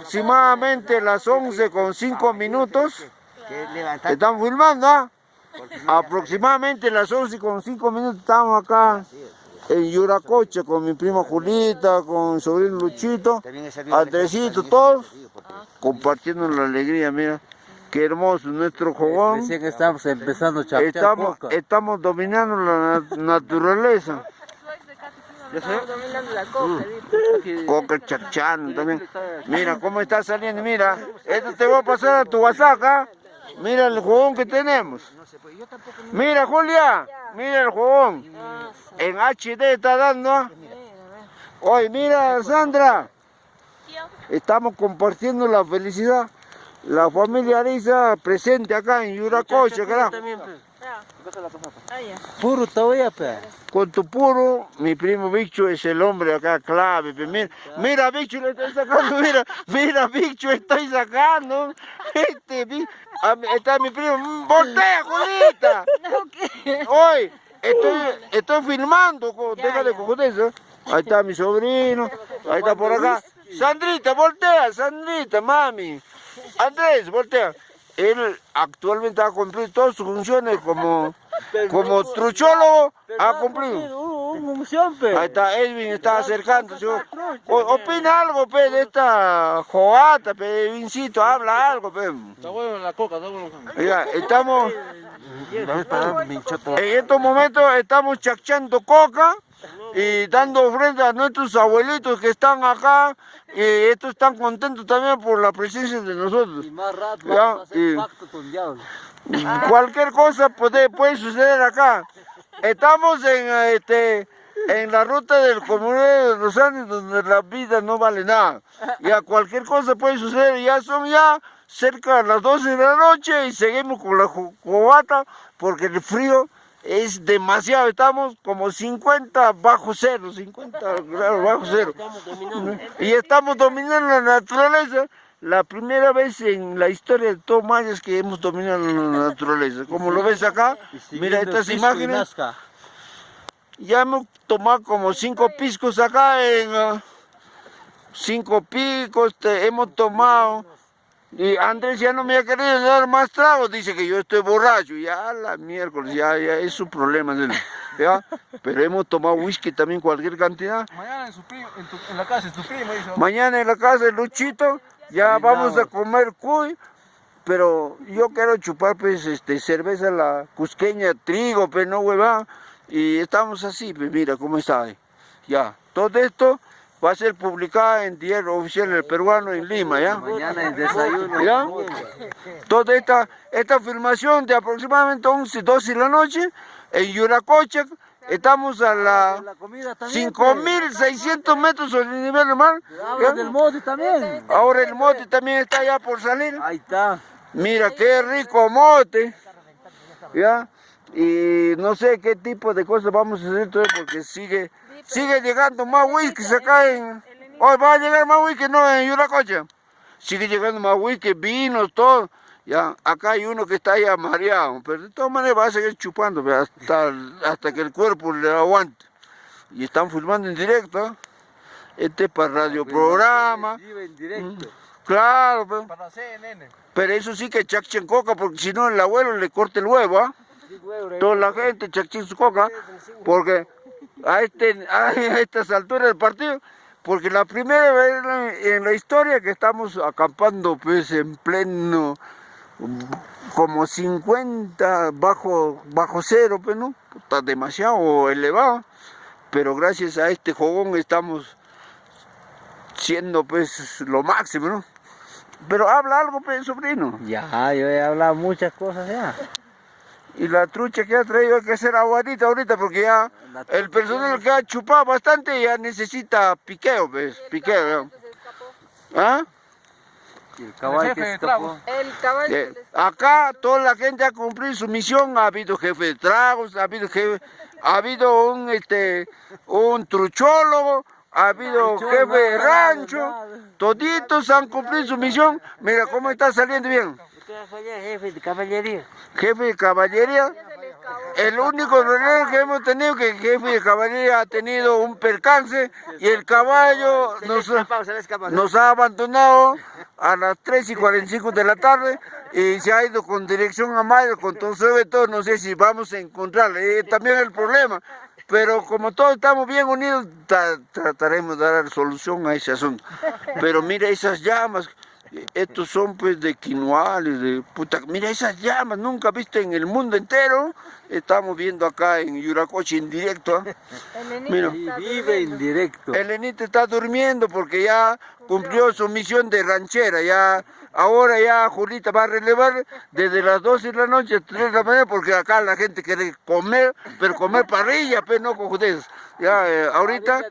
aproximadamente las 11:05. Estamos filmando, ¿ah? Aproximadamente las 11:05 estamos acá en Yuracocha con mi prima Julita, con mi sobrino Luchito, Andresito, todos compartiendo la alegría, mira. Qué hermoso nuestro jogón. Recién estamos empezando a chapear coca. Estamos dominando la naturaleza. Estamos dominando la coca. Coca chachán también. Mira cómo está saliendo, mira. Esto te voy a pasar a tu WhatsApp, ¿ah? Mira el jugón que tenemos. Mira, Julia, mira el jugón. En HD está dando. Oye, mira, Sandra. Estamos compartiendo la felicidad. La familia Ariza presente acá en Yuracocha, carajo. Puro todavía, pe. Con tu puro, mi primo Bicho es el hombre acá clave. Mira, mira, Bicho le estoy sacando, mira, Bicho estoy sacando. Está mi primo, voltea, Julita. Hoy, estoy filmando, déjale con eso. Ahí está mi sobrino, ahí está por acá. Sandrita, voltea, Sandrita, mami. Andrés, voltea. Él actualmente ha cumplido todas sus funciones como truchólogo, ha cumplido. Ahí está, Edwin está acercándose. Opina algo, pe, de esta jogata, pe, Edwincito, habla algo, pe. Está bueno la coca, está bueno. Mira, estamos, en estos momentos estamos chachando coca y dando ofrenda a nuestros abuelitos que están acá. Y estos están contentos también por la presencia de nosotros. Y más rato vamos a hacer pacto con diablo. Cualquier cosa puede suceder acá. Estamos en la ruta del comunero de los Andes, donde la vida no vale nada. Ya cualquier cosa puede suceder. Ya son cerca de las 12 de la noche y seguimos con la cobata porque el frío es demasiado. Estamos como 50 bajo cero, 50 grados bajo cero. Y estamos dominando la naturaleza. La primera vez en la historia de todo Mayas que hemos dominado la naturaleza. Como lo ves acá, mira estas imágenes. Ya hemos tomado como 5 piscos acá en 5 picos, hemos tomado. Y Andrés ya no me ha querido dar más tragos, dice que yo estoy borracho. Ya la miércoles, ya es su problema. ¿Ya? Pero hemos tomado whisky también, cualquier cantidad. Mañana en la casa de tu primo. Mañana en la casa de Luchito, ya vamos a comer cuy. Pero yo quiero chupar pues cerveza la cusqueña, trigo, pues no hueva. Y estamos así, pues mira cómo está. Ya, todo esto va a ser publicada en Diario Oficial del Peruano en Lima, ¿ya? Mañana en desayuno. ¿Ya? Toda esta filmación de aproximadamente 11, 12 de la noche en Yuracocha, estamos a la 5.600 metros sobre el nivel del mar. Ahora del mote también. Ahora el mote también está ya por salir. Ahí está. Mira qué rico mote. ¿Ya? Y no sé qué tipo de cosas vamos a hacer todavía porque sigue llegando más whisky acá en... Hoy va a llegar más whisky, no, en Yuracocha. Sigue llegando más whisky, vinos, todo. Ya, acá hay uno que está ya mareado, pero de todas maneras va a seguir chupando hasta que el cuerpo le aguante. Y están filmando en directo. Este es para radioprograma. En directo. Claro, pero, Para CNN. pero eso sí que chacchen coca, porque si no el abuelo le corta el huevo, ¿ah? Toda la gente chacchen su coca, porque a estas alturas del partido, porque la primera vez en la historia que estamos acampando pues en pleno como 50 bajo cero, pues no, está demasiado elevado, pero gracias a este jogón estamos siendo pues lo máximo, ¿no? Pero habla algo, pues, sobrino. Ya, yo he hablado muchas cosas ya. Y la trucha que ha traído hay que hacer aguadita ahorita porque ya el personal que ha chupado bastante ya necesita piqueo, pues, piqueo. ¿Ah? El caballo que escapó. El caballo. Acá toda la gente ha cumplido su misión, ha habido jefe de tragos, ha habido un truchólogo, ha habido jefe de rancho, toditos han cumplido su misión. Mira cómo está saliendo bien. Jefe de caballería. Jefe de caballería, El único problema que hemos tenido que el jefe de caballería ha tenido un percance y el caballo nos ha abandonado a las 3:45 de la tarde y se ha ido con dirección a Mayo, con todo sobre todo, no sé si vamos a encontrarle, también el problema. Pero como todos estamos bien unidos, trataremos de dar solución a ese asunto. Pero mira esas llamas, estos son pues de quinoales, de puta. Mira esas llamas, nunca viste en el mundo entero. Estamos viendo acá en Yuracocha en directo. Mira, Vive en directo. el Enito está durmiendo porque ya cumplió su misión de ranchera. Ya, ahora ya Julita va a relevar desde las 12 de la noche a 3 de la mañana porque acá la gente quiere comer, pero comer parrilla, pero no con ustedes. Ya, ahorita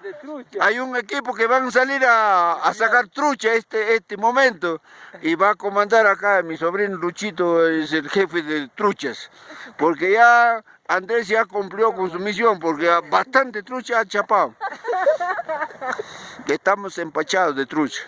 hay un equipo que van a salir a sacar trucha este momento y va a comandar acá, mi sobrino Luchito es el jefe de truchas, porque ya Andrés ya cumplió con su misión, porque bastante trucha ha chapado. Estamos empachados de trucha.